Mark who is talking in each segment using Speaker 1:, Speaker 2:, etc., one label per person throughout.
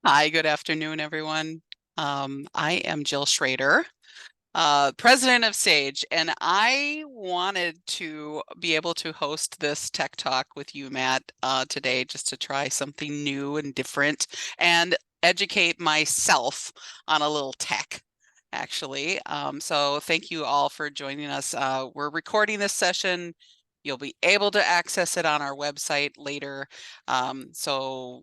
Speaker 1: Hi, good afternoon, everyone. I am Jill Schroeder, president of Sage, and I wanted to be able to host this tech talk with you, Matt, today, just to try something new and different and educate myself on a little tech, actually. So thank you all for joining us. We're recording this session. You'll be able to access it on our website later. So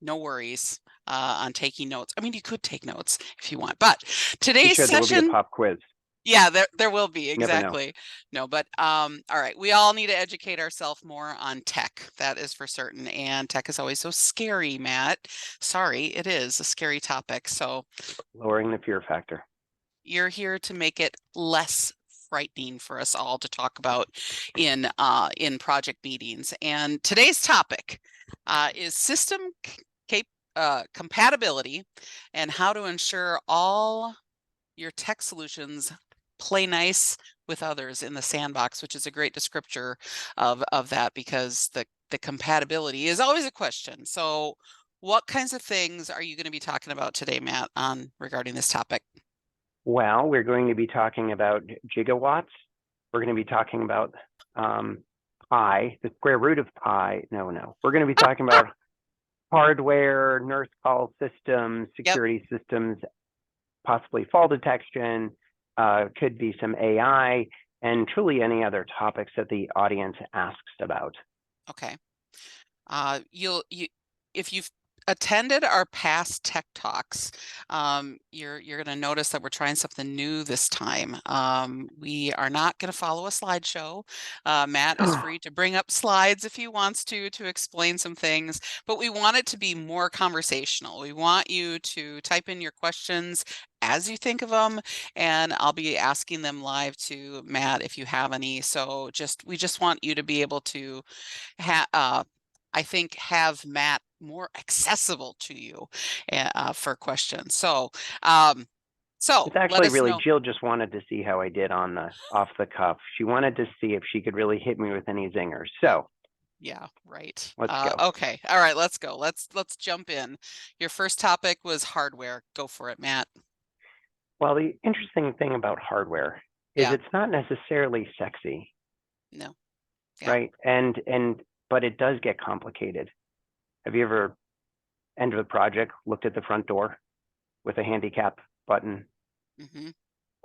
Speaker 1: no worries on taking notes. I mean, you could take notes if you want, but
Speaker 2: Be
Speaker 1: today's
Speaker 2: sure there will be a
Speaker 1: session,
Speaker 2: pop quiz.
Speaker 1: yeah, there will be,
Speaker 2: You never know.
Speaker 1: exactly. No, but all right, we all need to educate ourselves more on tech. That is for certain. And tech is always so scary, Matt. Sorry, it is a scary topic. So
Speaker 2: Lowering the fear factor.
Speaker 1: you're here to make it less frightening for us all to talk about in project meetings. And today's topic is system compatibility and how to ensure all your tech solutions play nice with others in the sandbox, which is a great descriptor of that because the compatibility is always a question. So what kinds of things are you going to be talking about today, Matt, on regarding this topic?
Speaker 2: Well, we're going to be talking about gigawatts. We're going to be talking about pi, the square root of pi. No. We're going to be talking about hardware, nurse call systems,
Speaker 1: Yep.
Speaker 2: security systems, possibly fall detection, could be some AI, and truly any other topics that the audience asks about.
Speaker 1: Okay. If you've attended our past tech talks, you're going to notice that we're trying something new this time. We are not going to follow a slideshow. Matt is free to bring up slides if he wants to explain some things, but we want it to be more conversational. We want you to type in your questions as you think of them, and I'll be asking them live to Matt if you have any. So we just want you to be able to I think have Matt more accessible to you for questions. So
Speaker 2: It's
Speaker 1: let
Speaker 2: actually
Speaker 1: us
Speaker 2: really
Speaker 1: know.
Speaker 2: Jill just wanted to see how I did on the off the cuff. She wanted to see if she could really hit me with any zingers. So
Speaker 1: Yeah, right.
Speaker 2: let's go.
Speaker 1: Okay. All right, let's go. Let's jump in. Your first topic was hardware. Go for it, Matt.
Speaker 2: Well, the interesting thing about hardware is
Speaker 1: Yeah.
Speaker 2: it's not necessarily sexy,
Speaker 1: No. Yeah.
Speaker 2: right? And but it does get complicated. Have you ever ended a project, looked at the front door with a handicap button,
Speaker 1: Mm-hmm.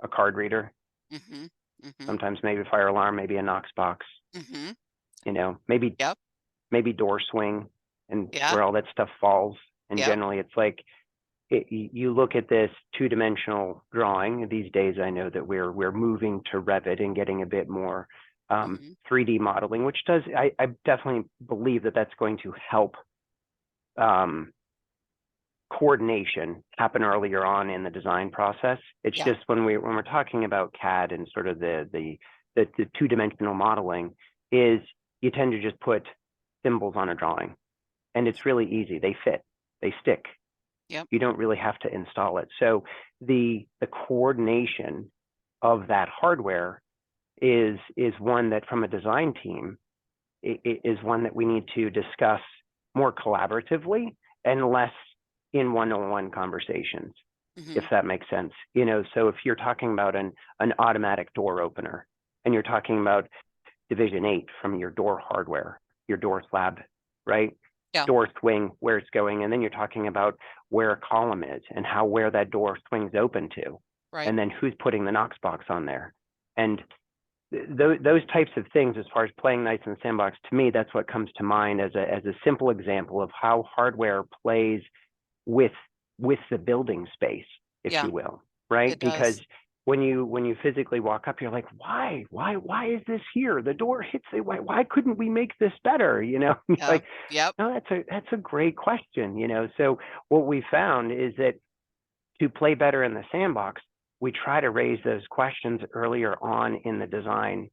Speaker 2: a card reader,
Speaker 1: Mm-hmm. Mm-hmm.
Speaker 2: sometimes maybe a fire alarm, maybe a Knox box,
Speaker 1: Mm-hmm.
Speaker 2: maybe
Speaker 1: Yep.
Speaker 2: door swing and
Speaker 1: Yeah.
Speaker 2: where all that stuff falls. And
Speaker 1: Yep.
Speaker 2: generally it's like you look at this two-dimensional drawing. These days, I know that we're moving to Revit and getting a bit more
Speaker 1: Mm-hmm.
Speaker 2: 3D modeling, which I definitely believe that that's going to help coordination happen earlier on in the design process. It's
Speaker 1: Yeah.
Speaker 2: just when we're talking about CAD and sort of the two-dimensional modeling is you tend to just put symbols on a drawing, and it's really easy. They fit, they stick.
Speaker 1: Yep.
Speaker 2: You don't really have to install it. So the coordination of that hardware is one that from a design team is one that we need to discuss more collaboratively and less in one-on-one conversations, if
Speaker 1: Mm-hmm.
Speaker 2: that makes sense. So if you're talking about an automatic door opener and you're talking about Division 8 from your door hardware, your door slab, right?
Speaker 1: Yeah.
Speaker 2: Door swing, where it's going, and then you're talking about where a column is and where that door swings open to,
Speaker 1: Right.
Speaker 2: and then who's putting the Knox box on there. And those types of things, as far as playing nice in the sandbox, to me, that's what comes to mind as a simple example of how hardware plays with the building space, if
Speaker 1: Yeah.
Speaker 2: you will, right?
Speaker 1: It
Speaker 2: Because
Speaker 1: does.
Speaker 2: when you physically walk up, you're like, why is this here? The door hits it. Why couldn't we make this better?
Speaker 1: Yeah.
Speaker 2: Like,
Speaker 1: Yep.
Speaker 2: no, that's a great question. So what we found is that to play better in the sandbox, we try to raise those questions earlier on in the design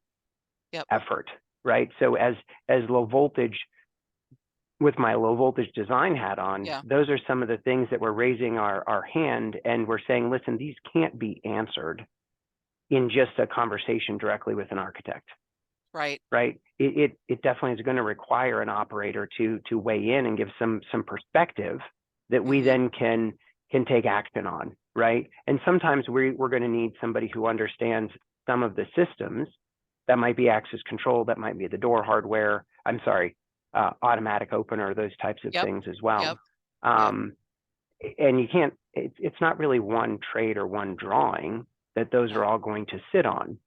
Speaker 1: Yep.
Speaker 2: effort, right? So as low voltage with my low voltage design hat on,
Speaker 1: Yeah.
Speaker 2: those are some of the things that we're raising our hand and we're saying, listen, these can't be answered in just a conversation directly with an architect,
Speaker 1: Right.
Speaker 2: right? It definitely is going to require an operator to weigh in and give some perspective that we
Speaker 1: Hmm.
Speaker 2: then can take action on, right? And sometimes we're going to need somebody who understands some of the systems. That might be access control, that might be the door hardware. I'm sorry, automatic opener, those types of
Speaker 1: Yep.
Speaker 2: things as well.
Speaker 1: Yep. Yep.
Speaker 2: Um, and you can't. It's not really one trade or one drawing that those
Speaker 1: No.
Speaker 2: are all going to sit on,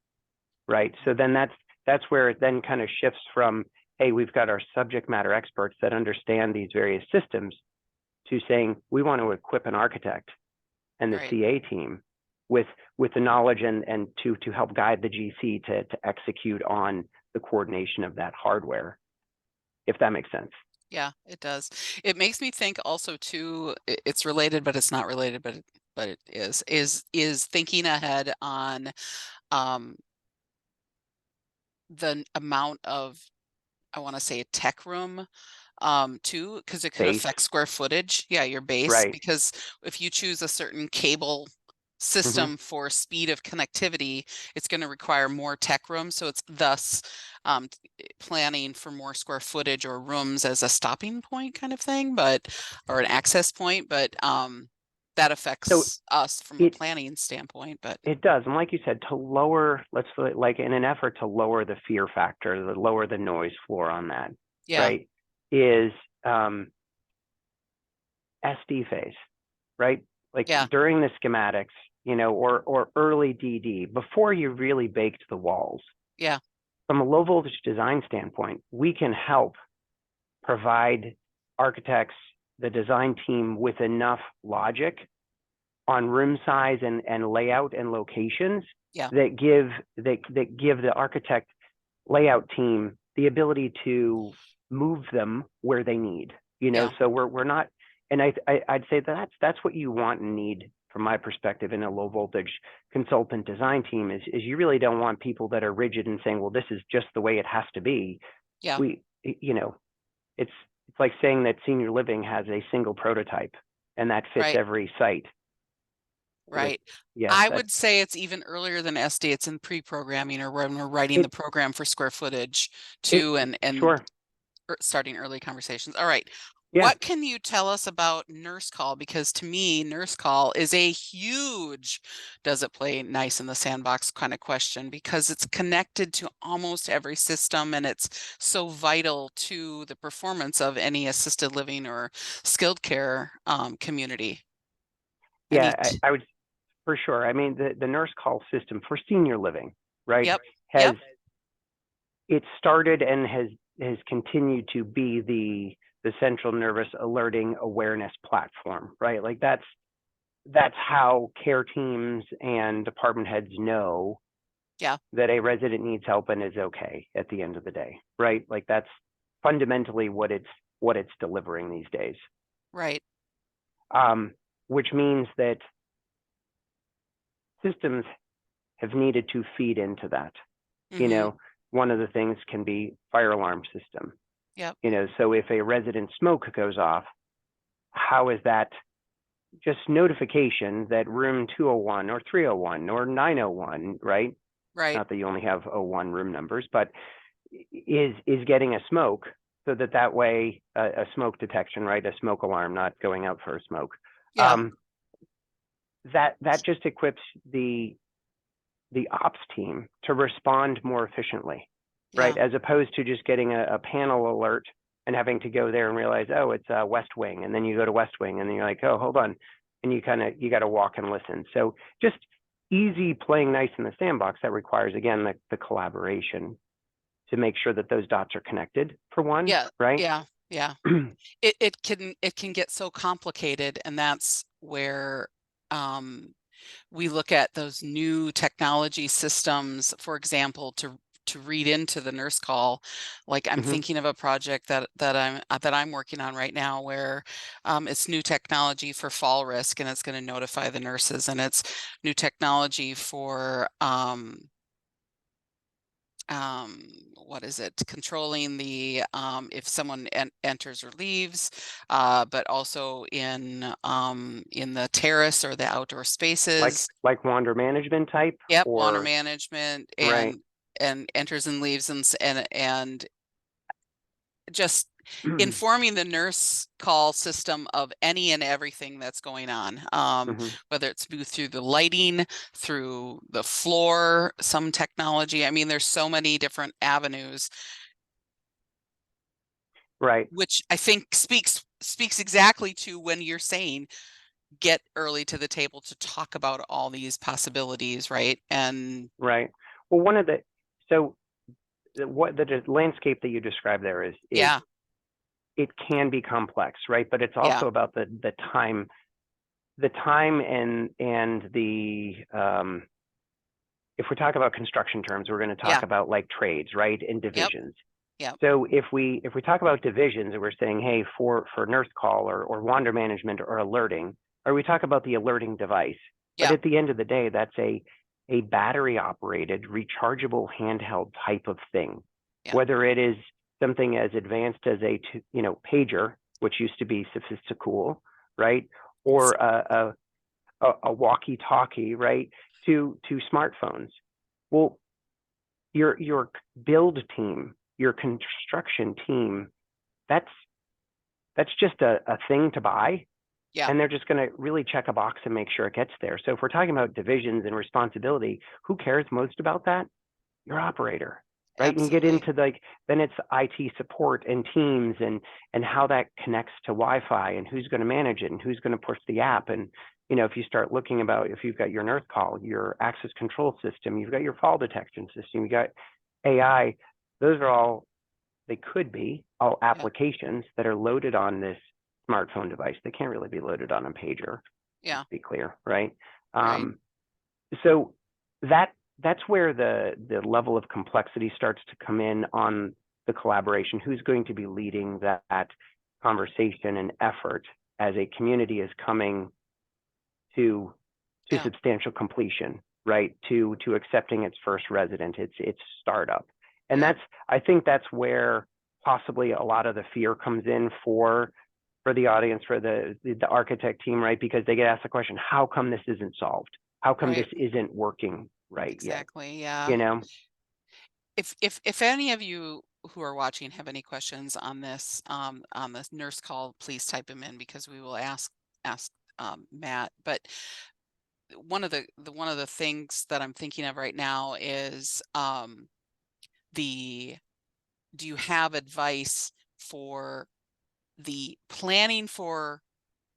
Speaker 2: right? So then that's where it then kind of shifts from, hey, we've got our subject matter experts that understand these various systems, to saying we want to equip an architect and the
Speaker 1: Right.
Speaker 2: CA team with the knowledge and to help guide the GC to execute on the coordination of that hardware, if that makes sense.
Speaker 1: Yeah, it does. It makes me think also too, it's related, but it's not related, but it is thinking ahead on um the amount of, I want to say, a tech room too, because it could
Speaker 2: Base,
Speaker 1: affect square footage. Yeah, your base,
Speaker 2: right?
Speaker 1: because if you choose a certain cable
Speaker 2: Mm-hmm.
Speaker 1: system for speed of connectivity, it's going to require more tech room. So it's thus planning for more square footage or rooms as a stopping point kind of thing, but or an access point, but that
Speaker 2: So
Speaker 1: affects us from a
Speaker 2: it
Speaker 1: planning standpoint. But
Speaker 2: it does, and like you said, to lower, let's like in an effort to lower the fear factor, to lower the noise floor on that,
Speaker 1: yeah,
Speaker 2: right? Is SD phase, right? Like
Speaker 1: yeah,
Speaker 2: during the schematics, or early DD, before you really baked the walls.
Speaker 1: yeah,
Speaker 2: From a low voltage design standpoint, we can help provide architects, the design team, with enough logic on room size and layout and locations
Speaker 1: yeah,
Speaker 2: that give the architect layout team the ability to move them where they need.
Speaker 1: yeah,
Speaker 2: So we're not, and I'd say that's what you want and need from my perspective in a low voltage consultant design team is you really don't want people that are rigid and saying, well, this is just the way it has to be.
Speaker 1: yeah,
Speaker 2: We, it's like saying that senior living has a single prototype and that fits
Speaker 1: right.
Speaker 2: every site. Like,
Speaker 1: Right.
Speaker 2: yeah,
Speaker 1: I
Speaker 2: that
Speaker 1: would say it's even earlier than SD. It's in pre-programming or when we're writing the
Speaker 2: it
Speaker 1: program for square footage
Speaker 2: it
Speaker 1: too, and
Speaker 2: sure.
Speaker 1: starting early conversations. All right.
Speaker 2: Yeah.
Speaker 1: What can you tell us about nurse call? Because to me, nurse call is a huge, does it play nice in the sandbox kind of question, because it's connected to almost every system and it's so vital to the performance of any assisted living or skilled care community.
Speaker 2: Yeah,
Speaker 1: Any,
Speaker 2: I would for sure. I mean, the nurse call system for senior living, right,
Speaker 1: yep,
Speaker 2: has
Speaker 1: yep,
Speaker 2: it started and has continued to be the central nervous alerting awareness platform, right? Like that's how care teams and department heads know
Speaker 1: yeah,
Speaker 2: that a resident needs help and is okay at the end of the day, right? Like that's fundamentally what it's delivering these days.
Speaker 1: right.
Speaker 2: Which means that systems have needed to feed into that. You
Speaker 1: Mm-hmm.
Speaker 2: know, one of the things can be fire alarm system.
Speaker 1: Yep.
Speaker 2: So if a resident smoke goes off, how is that just notification that room 201 or 301 or 901, right?
Speaker 1: Right.
Speaker 2: Not that you only have O1 room numbers, but is getting a smoke so that way a smoke detection, right? A smoke alarm, not going out for a smoke.
Speaker 1: Yeah.
Speaker 2: Um, that just equips the ops team to respond more efficiently, right?
Speaker 1: Yeah.
Speaker 2: As opposed to just getting a panel alert and having to go there and realize, oh, it's West Wing, and then you go to West Wing, and then you're like, oh, hold on, and you got to walk and listen. So just easy playing nice in the sandbox that requires again the collaboration to make sure that those dots are connected for one,
Speaker 1: Yeah.
Speaker 2: right?
Speaker 1: Yeah. Yeah. It can get so complicated, and that's where um we look at those new technology systems, for example, to read into the nurse call. Like I'm
Speaker 2: Mm-hmm.
Speaker 1: thinking of a project that I'm working on right now where it's new technology for fall risk, and it's going to notify the nurses, and it's new technology for what is it, controlling the if someone enters or leaves, but also in the terrace or the outdoor
Speaker 2: like
Speaker 1: spaces.
Speaker 2: like wander management type
Speaker 1: Yep, water
Speaker 2: or
Speaker 1: management
Speaker 2: right.
Speaker 1: and enters and leaves, and just informing the nurse call system of any and everything that's going on, whether it's through the lighting, through the floor, some technology. I mean, there's so many different avenues,
Speaker 2: Right.
Speaker 1: which I think speaks exactly to when you're saying get early to the table to talk about all these possibilities, right? And
Speaker 2: Right. Well, what the landscape that you described there is
Speaker 1: yeah,
Speaker 2: it can be complex, right? But it's
Speaker 1: yeah,
Speaker 2: also about the time and the if we talk about construction terms, we're going to talk
Speaker 1: yeah,
Speaker 2: about like trades, right? And
Speaker 1: yep,
Speaker 2: divisions.
Speaker 1: yep,
Speaker 2: So if we talk about divisions and we're saying, hey, for nurse call or wander management or alerting, or we talk about the alerting device, but
Speaker 1: yeah,
Speaker 2: at the end of the day, that's a battery operated, rechargeable handheld type of thing.
Speaker 1: yeah,
Speaker 2: Whether it is something as advanced as a pager, which used to be sophisticool, right? Or a walkie-talkie, right? To smartphones. Well, your build team, your construction team, that's just a thing to buy,
Speaker 1: yeah,
Speaker 2: and they're just going to really check a box and make sure it gets there. So if we're talking about divisions and responsibility, who cares most about that? Your operator, right? And you get
Speaker 1: absolutely.
Speaker 2: into like then it's IT support and teams and how that connects to Wi-Fi and who's going to manage it and who's going to push the app. And if you start looking about if you've got your nurse call, your access control system, you've got your fall detection system, you got AI, those are all they could be all
Speaker 1: Yeah,
Speaker 2: applications that are loaded on this smartphone device. They can't really be loaded on a pager,
Speaker 1: yeah,
Speaker 2: to be clear, right?
Speaker 1: right,
Speaker 2: So that's where the level of complexity starts to come in on the collaboration. Who's going to be leading that conversation and effort as a community is coming to
Speaker 1: yeah,
Speaker 2: substantial completion, right? To accepting its first resident, its startup. And
Speaker 1: yeah,
Speaker 2: I think that's where possibly a lot of the fear comes in for the audience, for the architect team, right? Because they get asked the question, how come this isn't solved? How come this
Speaker 1: right,
Speaker 2: isn't working right yet?
Speaker 1: exactly. Yeah.
Speaker 2: You know?
Speaker 1: If any of you who are watching have any questions on this nurse call, please type them in because we will ask Matt. But one of the things that I'm thinking of right now is the do you have advice for the planning for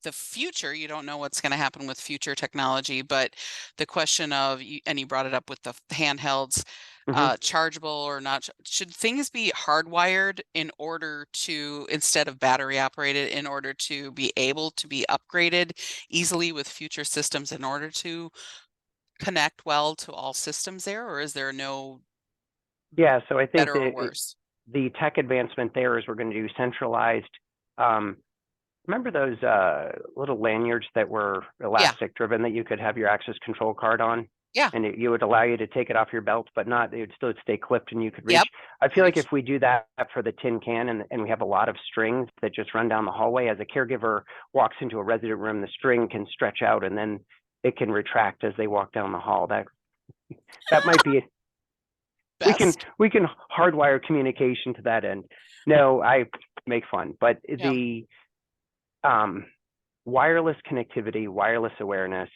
Speaker 1: the future? You don't know what's going to happen with future technology, but the question of, and you brought it up with the handhelds,
Speaker 2: Hmm.
Speaker 1: chargeable or not, should things be hardwired in order to, instead of battery operated, in order to be able to be upgraded easily with future systems in order to connect well to all systems there, or is there no
Speaker 2: Yeah. So I think
Speaker 1: better or worse?
Speaker 2: the tech advancement there is we're going to do centralized. Um, Remember those little lanyards that were
Speaker 1: Yeah,
Speaker 2: elastic driven that you could have your access control card on?
Speaker 1: yeah,
Speaker 2: And it would allow you to take it off your belt, but not, it would still stay clipped and you could reach.
Speaker 1: yep,
Speaker 2: I feel like
Speaker 1: reach,
Speaker 2: if we do that for the tin can and we have a lot of strings that just run down the hallway, as a caregiver walks into a resident room, the string can stretch out and then it can retract as they walk down the hall. That might be,
Speaker 1: best.
Speaker 2: we can hardwire communication to that end. No, I make fun, but
Speaker 1: Yeah,
Speaker 2: um, wireless connectivity, wireless awareness,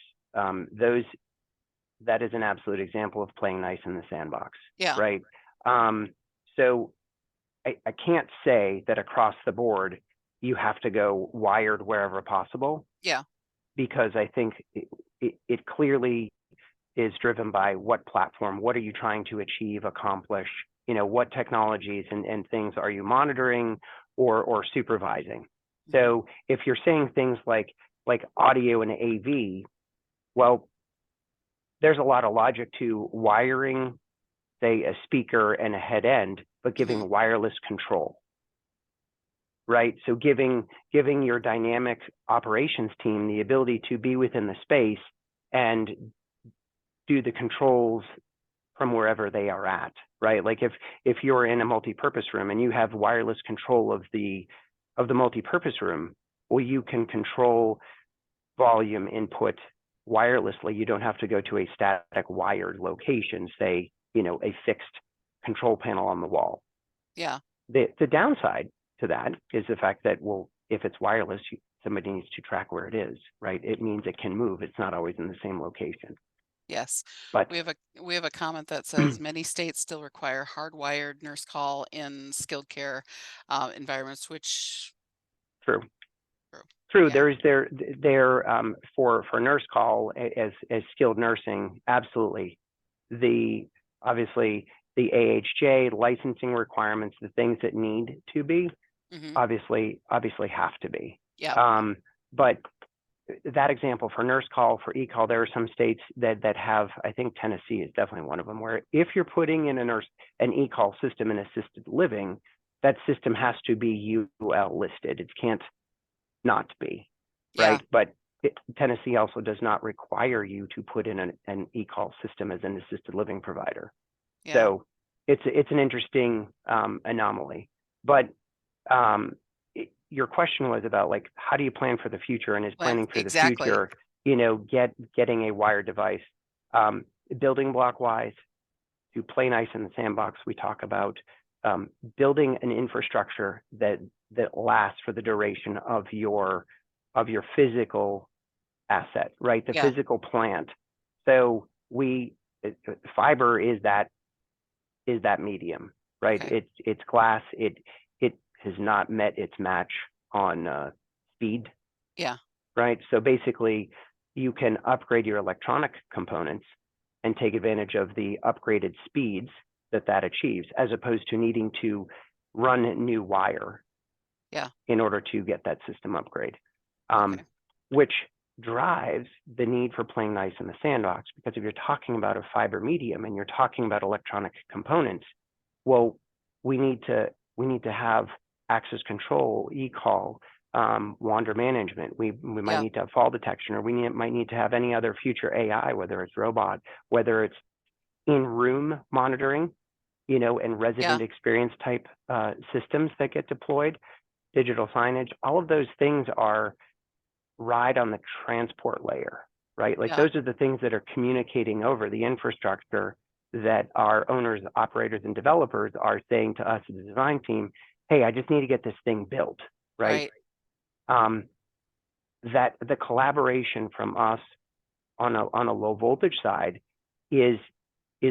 Speaker 2: that is an absolute example of playing nice in the sandbox,
Speaker 1: yeah,
Speaker 2: right? So I can't say that across the board you have to go wired wherever possible,
Speaker 1: yeah,
Speaker 2: because I think it clearly is driven by what platform, what are you trying to achieve, accomplish, what technologies and things are you monitoring or supervising.
Speaker 1: mhm,
Speaker 2: So if you're saying things like audio and AV, well, there's a lot of logic to wiring, say, a speaker and a head end, but
Speaker 1: mhm,
Speaker 2: giving wireless control, right? So giving your dynamic operations team the ability to be within the space and do the controls from wherever they are at, right? Like if you're in a multi-purpose room and you have wireless control of the multi-purpose room, well, you can control volume input wirelessly. You don't have to go to a static wired location, say, a fixed control panel on the wall.
Speaker 1: yeah,
Speaker 2: The downside to that is the fact that, well, if it's wireless, somebody needs to track where it is, right? It means it can move. It's not always in the same location.
Speaker 1: Yes.
Speaker 2: But
Speaker 1: We have a comment that says many states still require hardwired nurse call in skilled care environments, which
Speaker 2: true.
Speaker 1: true.
Speaker 2: True.
Speaker 1: Yeah.
Speaker 2: For nurse call as skilled nursing, absolutely. Obviously the AHJ licensing requirements, the things that need to be,
Speaker 1: Hmm.
Speaker 2: obviously have to be.
Speaker 1: Yeah.
Speaker 2: But that example for nurse call, for e-call, there are some states that have, I think Tennessee is definitely one of them, where if you're putting in an e-call system in assisted living, that system has to be UL listed. It can't not be,
Speaker 1: Yeah.
Speaker 2: right? But Tennessee also does not require you to put in an e-call system as an assisted living provider.
Speaker 1: Yeah.
Speaker 2: So it's an interesting anomaly. But your question was about, like, how do you plan for the future, and is planning for the
Speaker 1: Exactly.
Speaker 2: future, getting a wired device, building block wise, to play nice in the sandbox. We talk about building an infrastructure that lasts for the duration of your physical asset, right? The
Speaker 1: Yeah.
Speaker 2: physical plant. So fiber is that medium, right?
Speaker 1: Okay.
Speaker 2: It's glass. It has not met its match on speed,
Speaker 1: Yeah.
Speaker 2: right? So basically, you can upgrade your electronic components and take advantage of the upgraded speeds that achieves, as opposed to needing to run new wire
Speaker 1: Yeah.
Speaker 2: in order to get that system upgrade,
Speaker 1: Okay.
Speaker 2: which drives the need for playing nice in the sandbox. Because if you're talking about a fiber medium and you're talking about electronic components, well, we need to have access control, e-call, wander management. We might
Speaker 1: Yeah.
Speaker 2: need to have fall detection, or might need to have any other future AI, whether it's robot, whether it's in-room monitoring, and
Speaker 1: Yeah.
Speaker 2: resident experience type systems that get deployed, digital signage. All of those things ride on the transport layer, right? Like,
Speaker 1: Yeah.
Speaker 2: those are the things that are communicating over the infrastructure that our owners, operators, and developers are saying to us as a design team, hey, I just need to get this thing built, right?
Speaker 1: Right.
Speaker 2: That the collaboration from us on a low voltage side is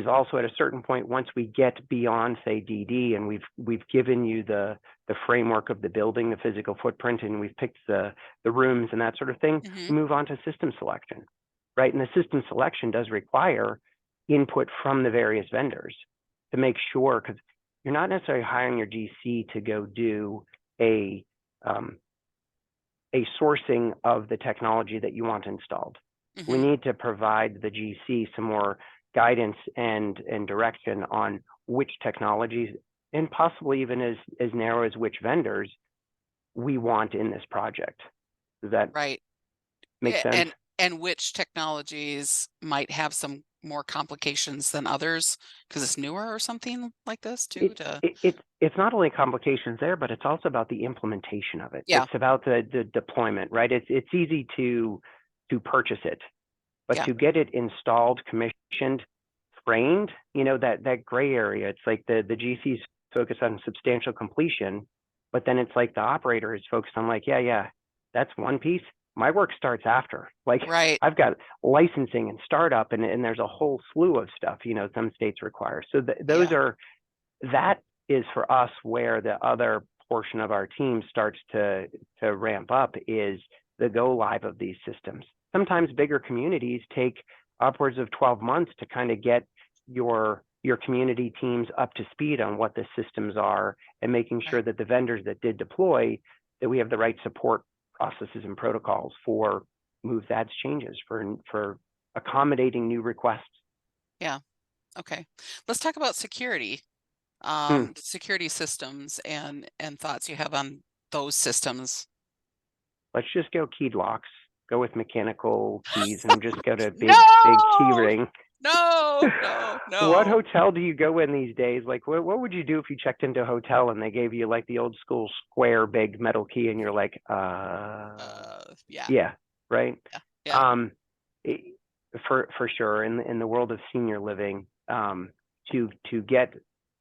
Speaker 2: also at a certain point, once we get beyond, say, DD, and we've given you the framework of the building, the physical footprint, and we've picked the rooms and that sort of thing,
Speaker 1: Hmm.
Speaker 2: we move on to system selection, right? And the system selection does require input from the various vendors to make sure, because you're not necessarily hiring your GC to go do a sourcing of the technology that you want installed. We
Speaker 1: Hmm.
Speaker 2: need to provide the GC some more guidance and direction on which technologies, and possibly even as narrow as which vendors we want in this project. Does that
Speaker 1: Right.
Speaker 2: make sense?
Speaker 1: And which technologies might have some more complications than others because it's newer or something like this too
Speaker 2: It's not only complications there, but it's also about the implementation of it.
Speaker 1: yeah.
Speaker 2: It's about the deployment, right? It's easy to purchase it, but
Speaker 1: Yeah.
Speaker 2: to get it installed, commissioned, trained, that gray area. It's like the GC's focused on substantial completion, but then it's like the operator is focused on, like, yeah, that's one piece. My work starts after. Like,
Speaker 1: Right.
Speaker 2: I've got licensing and startup, and there's a whole slew of stuff, some states require. So
Speaker 1: Yeah.
Speaker 2: that is for us where the other portion of our team starts to ramp up, is the go live of these systems. Sometimes bigger communities take upwards of 12 months to kind of get your community teams up to speed on what the systems are, and making sure
Speaker 1: Right.
Speaker 2: that the vendors that did deploy, that we have the right support processes and protocols for moves, adds, changes, for accommodating new requests.
Speaker 1: Yeah. Okay. Let's talk about security.
Speaker 2: Hmm.
Speaker 1: Security systems and thoughts you have on those systems.
Speaker 2: Let's just go keyed locks, go with mechanical keys, and just go to big key
Speaker 1: No!
Speaker 2: ring.
Speaker 1: No, no,
Speaker 2: What
Speaker 1: no.
Speaker 2: hotel do you go in these days? Like, what would you do if you checked into a hotel and they gave you, like, the old school square big metal key, and you're like,
Speaker 1: Yeah,
Speaker 2: yeah, right?
Speaker 1: yeah, yeah.
Speaker 2: Um, it, for sure, in the world of senior living, to get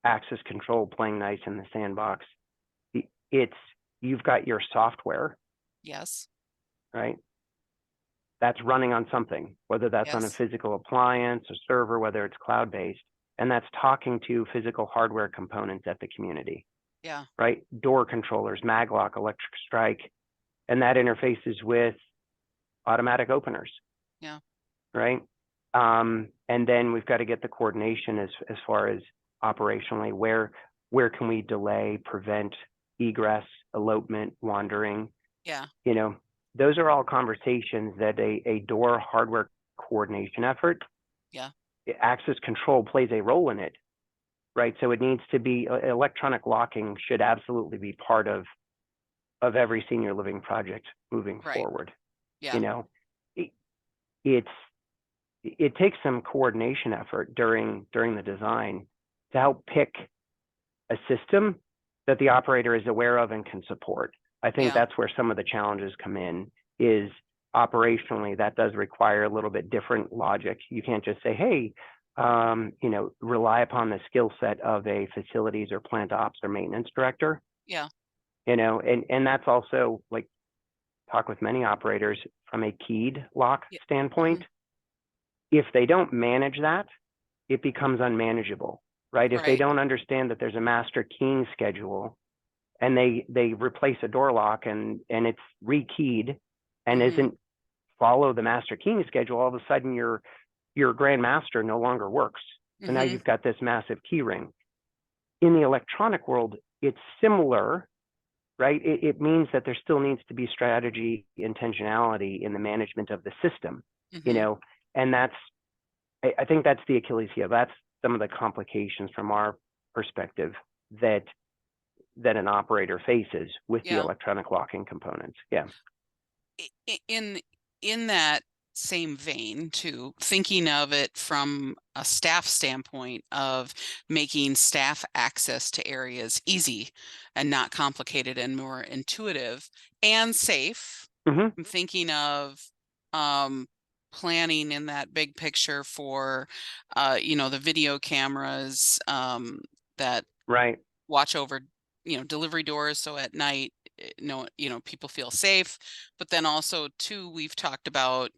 Speaker 2: access control, playing nice in the sandbox, you've got your software,
Speaker 1: Yes.
Speaker 2: right? That's running on something, whether that's on a
Speaker 1: Yes.
Speaker 2: physical appliance, a server, whether it's cloud-based, and that's talking to physical hardware components at the community,
Speaker 1: Yeah.
Speaker 2: right? Door controllers, maglock, electric strike, and that interfaces with automatic openers,
Speaker 1: Yeah.
Speaker 2: right? And then we've got to get the coordination as far as operationally, where can we delay, prevent egress, elopement, wandering,
Speaker 1: Yeah.
Speaker 2: those are all conversations that a door hardware coordination effort,
Speaker 1: Yeah.
Speaker 2: access control plays a role in it, right? So it needs to be electronic locking should absolutely be part of every senior living project moving
Speaker 1: Right.
Speaker 2: forward.
Speaker 1: Yeah.
Speaker 2: You know, it, it's it takes some coordination effort during the design to help pick a system that the operator is aware of and can support. I think
Speaker 1: Yeah.
Speaker 2: that's where some of the challenges come in, is operationally that does require a little bit different logic. You can't just say, hey, rely upon the skill set of a facilities or plant ops or maintenance director,
Speaker 1: Yeah.
Speaker 2: and that's also like, talk with many operators from a keyed lock
Speaker 1: Yeah.
Speaker 2: standpoint.
Speaker 1: Hmm.
Speaker 2: If they don't manage that, it becomes unmanageable, right? If they
Speaker 1: Right.
Speaker 2: don't understand that there's a master keying schedule and they replace a door lock and it's rekeyed and
Speaker 1: Hmm.
Speaker 2: isn't follow the master keying schedule, all of a sudden your grandmaster no longer works. So now
Speaker 1: Hmm.
Speaker 2: you've got this massive key ring. In the electronic world, it's similar, right? It means that there still needs to be strategy, intentionality in the management of the system,
Speaker 1: Hmm.
Speaker 2: and I think that's the Achilles heel. That's some of the complications from our perspective that an operator faces with the
Speaker 1: Yeah.
Speaker 2: electronic locking components. Yeah.
Speaker 1: In that same vein, too, thinking of it from a staff standpoint of making staff access to areas easy and not complicated and more intuitive and safe.
Speaker 2: Hmm.
Speaker 1: I'm thinking of um, planning in that big picture for the video cameras that
Speaker 2: Right.
Speaker 1: watch over delivery doors, so at night no people feel safe. But then also too, we've talked about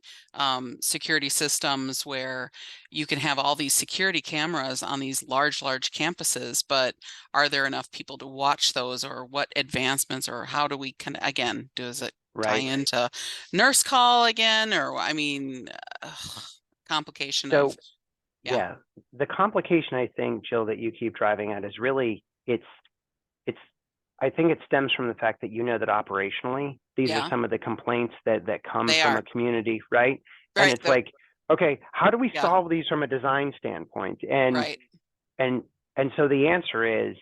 Speaker 1: security systems where you can have all these security cameras on these large campuses, but are there enough people to watch those, or what advancements, or how do we again, does it tie
Speaker 2: Right.
Speaker 1: into nurse call again, or I mean, ugh, complication of,
Speaker 2: So
Speaker 1: yeah.
Speaker 2: yeah, the complication I think, Jill, that you keep driving at is really it's I think it stems from the fact that that operationally these are
Speaker 1: Yeah,
Speaker 2: some of the complaints that come
Speaker 1: they
Speaker 2: from a
Speaker 1: are.
Speaker 2: community, right? And
Speaker 1: Right.
Speaker 2: it's like, okay, how do we
Speaker 1: Yeah.
Speaker 2: solve these from a design standpoint? And
Speaker 1: Right.
Speaker 2: and and so the answer is,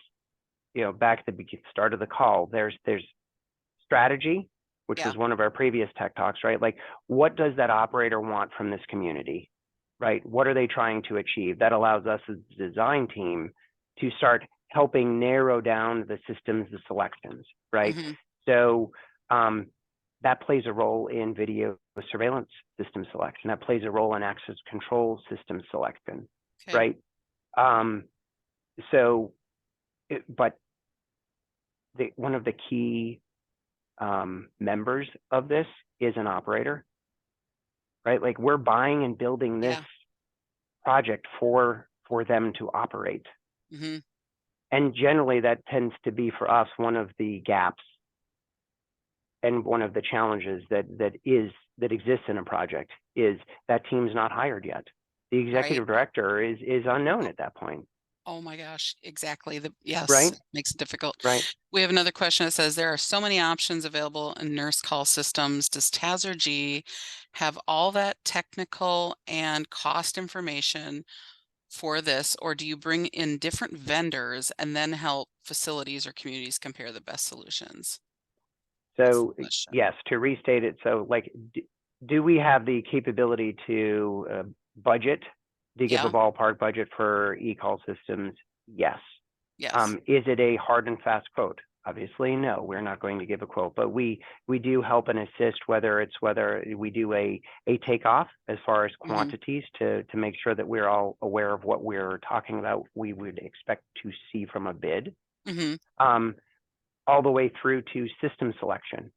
Speaker 2: back at the start of the call, there's strategy, which
Speaker 1: Yeah.
Speaker 2: was one of our previous tech talks, right? Like, what does that operator want from this community, right? What are they trying to achieve? That allows us as a design team to start helping narrow down the systems, the selections, right?
Speaker 1: Hmm.
Speaker 2: So that plays a role in video surveillance system selection. That plays a role in access control system selection,
Speaker 1: Okay.
Speaker 2: right? Um, so, but one of the key members of this is an operator, right? Like, we're buying and building this
Speaker 1: Yeah.
Speaker 2: project for them to operate.
Speaker 1: Hmm.
Speaker 2: And generally that tends to be for us one of the gaps and one of the challenges that exists in a project, is that team's not hired yet. The
Speaker 1: Right.
Speaker 2: executive director is unknown
Speaker 1: Oh,
Speaker 2: at that point,
Speaker 1: oh my gosh, exactly. Yes,
Speaker 2: right?
Speaker 1: makes it difficult.
Speaker 2: Right.
Speaker 1: We have another question that says there are so many options available in nurse call systems. Does TAS or G have all that technical and cost information for this, or do you bring in different vendors and then help facilities or communities compare the best solutions? That's the
Speaker 2: So
Speaker 1: question.
Speaker 2: yes, to restate it, so like, do we have the capability to budget, to give a
Speaker 1: Yeah.
Speaker 2: ballpark budget for e-call systems? Yes.
Speaker 1: Yes.
Speaker 2: Is it a hard and fast quote? Obviously, no, we're not going to give a quote, but we do help and assist, whether we do a takeoff as far as
Speaker 1: Hmm.
Speaker 2: quantities to make sure that we're all aware of what we're talking about, we would expect to see from a bid.
Speaker 1: Hmm.
Speaker 2: Um, all the way through to system selection.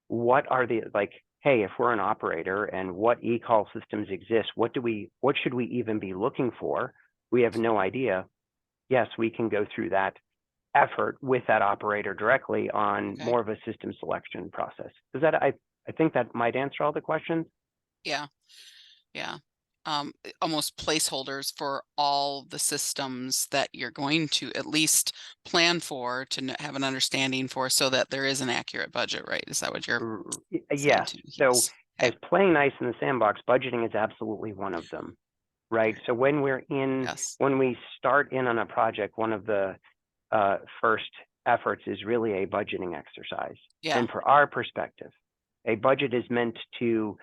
Speaker 2: What are the, like, hey, if we're an operator and what e-call systems exist, what should we even be looking for? We have no idea. Yes, we can go through that effort with that operator directly on
Speaker 1: Okay.
Speaker 2: more of a system selection process. Does that, I think that might answer all the questions.
Speaker 1: Yeah. Yeah. Almost placeholders for all the systems that you're going to at least plan for to have an understanding for so that there is an accurate budget, right? Is that what you're saying
Speaker 2: Yes.
Speaker 1: too?
Speaker 2: So
Speaker 1: Yes.
Speaker 2: as
Speaker 1: Okay.
Speaker 2: playing nice in the sandbox, budgeting is absolutely one of them, right? So when
Speaker 1: Yes.
Speaker 2: we start in on a project, one of the first efforts is really a budgeting exercise.
Speaker 1: Yeah.
Speaker 2: And for our perspective, a budget is meant to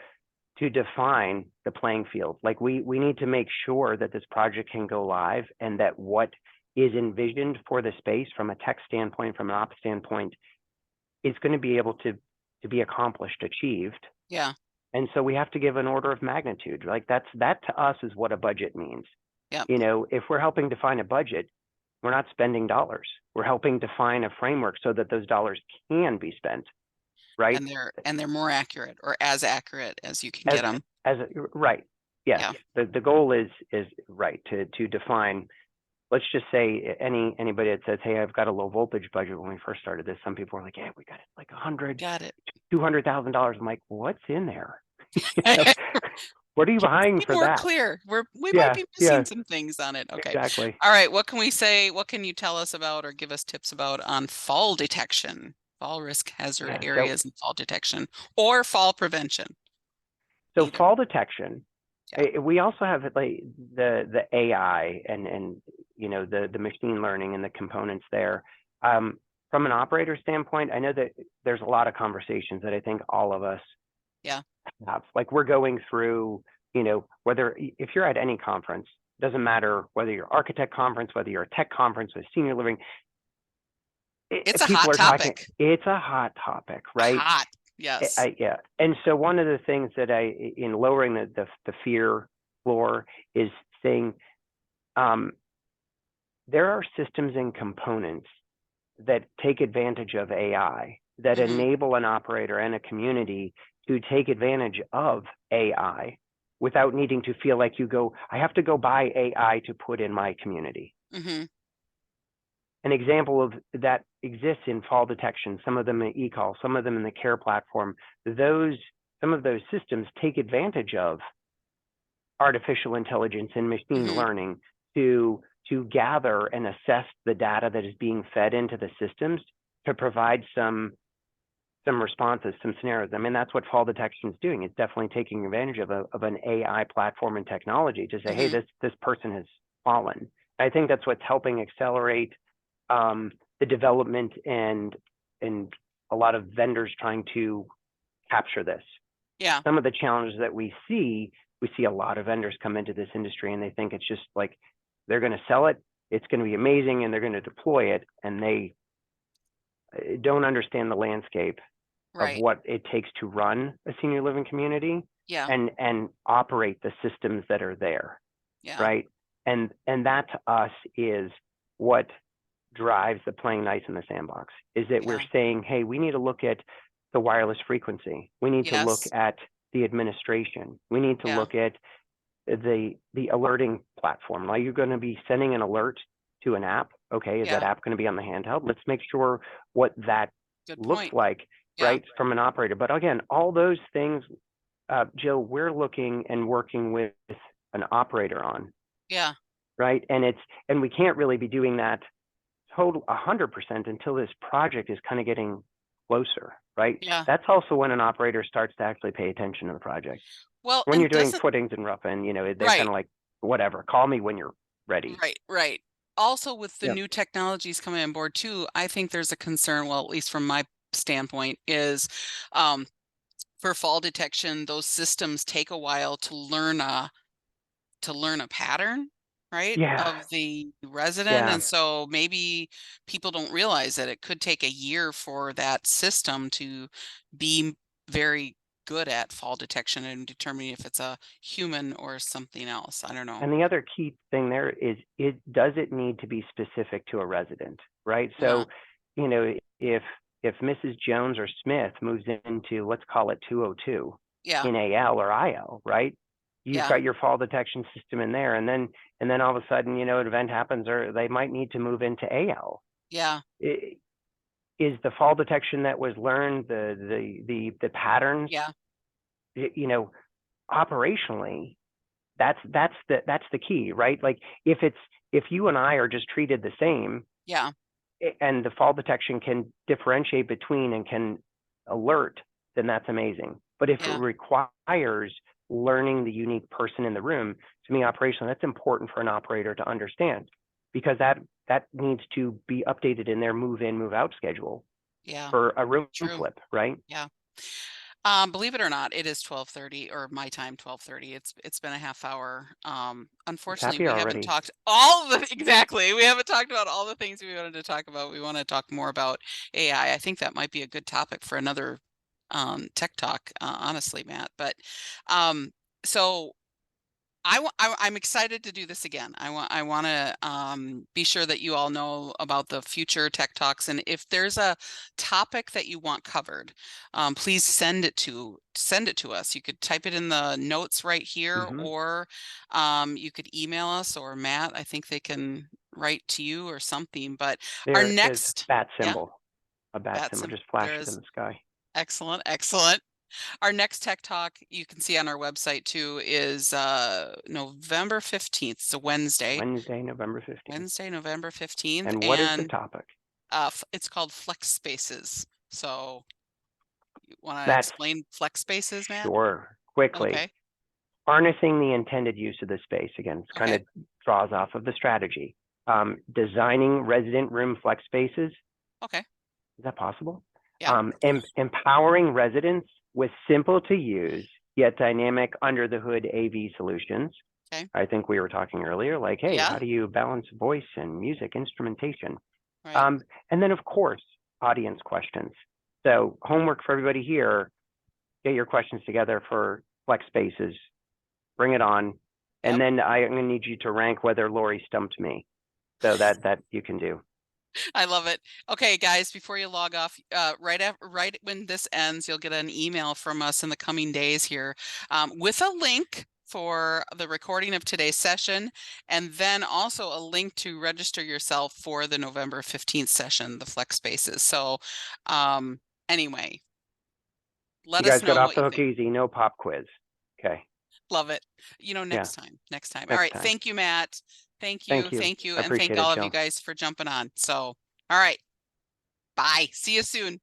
Speaker 2: define the playing field. Like we need to make sure that this project can go live and that what is envisioned for the space from a tech standpoint, from an ops standpoint, is going to be able to be accomplished, achieved.
Speaker 1: Yeah.
Speaker 2: And so we have to give an order of magnitude. Like that to us is what a budget means.
Speaker 1: Yep.
Speaker 2: You know, if we're helping define a budget, we're not spending dollars. We're helping define a framework so that those dollars can be spent, right?
Speaker 1: And they're more accurate or as accurate as you can
Speaker 2: As
Speaker 1: get them.
Speaker 2: right. Yes.
Speaker 1: Yeah.
Speaker 2: The goal is right to define. Let's just say anybody that says, hey, I've got a low voltage budget. When we first started this, some people were like, yeah, we got it like
Speaker 1: Got it.
Speaker 2: $200,000. I'm like, what's in there? You know, what are you buying
Speaker 1: Be
Speaker 2: for
Speaker 1: more
Speaker 2: that?
Speaker 1: clear. We might
Speaker 2: Yeah,
Speaker 1: be
Speaker 2: yeah,
Speaker 1: missing some things on it. Okay.
Speaker 2: exactly.
Speaker 1: All right. What can we say? What can you tell us about or give us tips about on fall detection, fall risk hazard
Speaker 2: Yeah.
Speaker 1: areas and fall detection or fall prevention?
Speaker 2: So
Speaker 1: Either.
Speaker 2: fall detection.
Speaker 1: Yeah.
Speaker 2: We also have like the AI and you know the machine learning and the components there. From an operator standpoint, I know that there's a lot of conversations that I think all of us
Speaker 1: Yeah.
Speaker 2: have. Like we're going through, you know, whether if you're at any conference, doesn't matter whether you're architect conference, whether you're a tech conference with senior living,
Speaker 1: It's a
Speaker 2: people
Speaker 1: hot
Speaker 2: are talking.
Speaker 1: topic.
Speaker 2: It's a hot topic, right?
Speaker 1: Hot. Yes.
Speaker 2: Yeah. And so one of the things that in lowering the fear floor is saying there are systems and components that take advantage of AI that
Speaker 1: Mm-hmm.
Speaker 2: enable an operator and a community to take advantage of AI without needing to feel like I have to go buy AI to put in my community.
Speaker 1: Mm-hmm.
Speaker 2: An example of that exists in fall detection, some of them in eCall, some of them in the care platform. Some of those systems take advantage of artificial intelligence and machine
Speaker 1: Mm-hmm.
Speaker 2: learning to gather and assess the data that is being fed into the systems to provide some responses, some scenarios. I mean, that's what fall detection is doing. It's definitely taking advantage of an AI platform and technology to say, hey,
Speaker 1: Mm-hmm.
Speaker 2: this person has fallen. I think that's what's helping accelerate the development and a lot of vendors trying to capture this.
Speaker 1: Yeah.
Speaker 2: Some of the challenges that we see a lot of vendors come into this industry and they think it's just like they're going to sell it, it's going to be amazing, and they're going to deploy it, and they don't understand the landscape of
Speaker 1: Right.
Speaker 2: what it takes to run a senior living community
Speaker 1: Yeah.
Speaker 2: and operate the systems that are there,
Speaker 1: Yeah.
Speaker 2: right? And that to us is what drives the playing nice in the sandbox, is that we're
Speaker 1: Yeah.
Speaker 2: saying, hey, we need to look at the wireless frequency. We need to look
Speaker 1: Yes.
Speaker 2: at the administration. We need to
Speaker 1: Yeah.
Speaker 2: look at the alerting platform. Are you going to be sending an alert to an app? Okay, is that
Speaker 1: Yeah.
Speaker 2: app going to be on the handheld? Let's make sure what that
Speaker 1: Good
Speaker 2: looks
Speaker 1: point.
Speaker 2: like,
Speaker 1: Yeah.
Speaker 2: right, from an operator. But again, all those things, Jill, we're looking and working with an operator on,
Speaker 1: Yeah.
Speaker 2: right? And we can't really be doing that total 100% until this project is kind of getting closer, right?
Speaker 1: Yeah.
Speaker 2: That's also when an operator starts to actually pay attention to the project.
Speaker 1: Well,
Speaker 2: When you're
Speaker 1: and
Speaker 2: doing
Speaker 1: doesn't
Speaker 2: footings and roughing, you know, they're kind
Speaker 1: right.
Speaker 2: of like, whatever, call me when you're ready.
Speaker 1: Right. Right. Also, with the
Speaker 2: Yep.
Speaker 1: new technologies coming on board too, I think there's a concern, well, at least from my standpoint, is um, for fall detection, those systems take a while to learn a pattern, right,
Speaker 2: Yeah.
Speaker 1: of the resident.
Speaker 2: Yeah.
Speaker 1: And so maybe people don't realize that it could take a year for that system to be very good at fall detection and determining if it's a human or something else. I don't know.
Speaker 2: And the other key thing there is does it need to be specific to a resident, right?
Speaker 1: Yeah.
Speaker 2: So, you know, if Mrs. Jones or Smith moves into, let's call it 202
Speaker 1: Yeah.
Speaker 2: in AL or IL, right? You've
Speaker 1: Yeah.
Speaker 2: got your fall detection system in there, and then all of a sudden, an event happens, or they might need to move into AL.
Speaker 1: Yeah.
Speaker 2: Is the fall detection that was learned, the patterns,
Speaker 1: Yeah.
Speaker 2: operationally, that's the key, right? Like if you and I are just treated the same,
Speaker 1: Yeah.
Speaker 2: and the fall detection can differentiate between and can alert, then that's amazing. But if it
Speaker 1: Yeah.
Speaker 2: requires learning the unique person in the room, to me, operationally, that's important for an operator to understand, because that needs to be updated in their move in, move out schedule
Speaker 1: Yeah.
Speaker 2: for a room
Speaker 1: True.
Speaker 2: flip, right?
Speaker 1: Yeah. Believe it or not, it is 12:30 or my time, 12:30. It's been a half hour.
Speaker 2: It's
Speaker 1: Unfortunately,
Speaker 2: happy
Speaker 1: we haven't
Speaker 2: already.
Speaker 1: talked all the exactly. We haven't talked about all the things we wanted to talk about. We want to talk more about AI. I think that might be a good topic for another tech talk, honestly, Matt. But so I'm excited to do this again. I want to be sure that you all know about the future tech talks, and if there's a topic that you want covered, please send it to us. You could type it in the notes right here,
Speaker 2: Mm-hmm.
Speaker 1: or you could email us, or Matt, I think they can write to you or something. But our
Speaker 2: There is
Speaker 1: next,
Speaker 2: bat
Speaker 1: yeah,
Speaker 2: symbol. A bat
Speaker 1: that's
Speaker 2: symbol just
Speaker 1: there
Speaker 2: flashes in
Speaker 1: is
Speaker 2: the sky.
Speaker 1: excellent, excellent. Our next tech talk you can see on our website too is November 15th. It's a Wednesday.
Speaker 2: Wednesday, November 15th.
Speaker 1: Wednesday, November 15th.
Speaker 2: And what is the
Speaker 1: And
Speaker 2: topic?
Speaker 1: it's called Flex Spaces. So you want to
Speaker 2: That's
Speaker 1: explain Flex Spaces, Matt?
Speaker 2: sure. Quickly,
Speaker 1: Okay.
Speaker 2: harnessing the intended use of the space. Again, it's kind
Speaker 1: Okay.
Speaker 2: of draws off of the strategy. Designing resident room flex spaces.
Speaker 1: Okay.
Speaker 2: Is that possible?
Speaker 1: Yeah.
Speaker 2: Empowering residents with simple to use yet dynamic under the hood AV solutions.
Speaker 1: Okay.
Speaker 2: I think we were talking earlier, like, hey,
Speaker 1: Yeah.
Speaker 2: how do you balance voice and music instrumentation?
Speaker 1: Right.
Speaker 2: And then, of course, audience questions. So homework for everybody here, get your questions together for flex spaces, bring it on. And
Speaker 1: Yep.
Speaker 2: then I'm going to need you to rank whether Lori stumped me. So that you can do.
Speaker 1: I love it. Okay, guys, before you log off, right when this ends, you'll get an email from us in the coming days here with a link for the recording of today's session, and then also a link to register yourself for the November 15th session, the Flex Spaces. So anyway,
Speaker 2: You
Speaker 1: let us
Speaker 2: guys got
Speaker 1: know
Speaker 2: off
Speaker 1: what
Speaker 2: the
Speaker 1: you
Speaker 2: hook
Speaker 1: think.
Speaker 2: easy, no pop quiz. Okay.
Speaker 1: Love it.
Speaker 2: Yeah.
Speaker 1: Next time. All
Speaker 2: Next
Speaker 1: right.
Speaker 2: time.
Speaker 1: Thank you, Matt. Thank you.
Speaker 2: Thank you.
Speaker 1: Thank you.
Speaker 2: I
Speaker 1: And thank
Speaker 2: appreciate it,
Speaker 1: all of you
Speaker 2: Jill.
Speaker 1: guys for jumping on. So, all right. Bye. See you soon.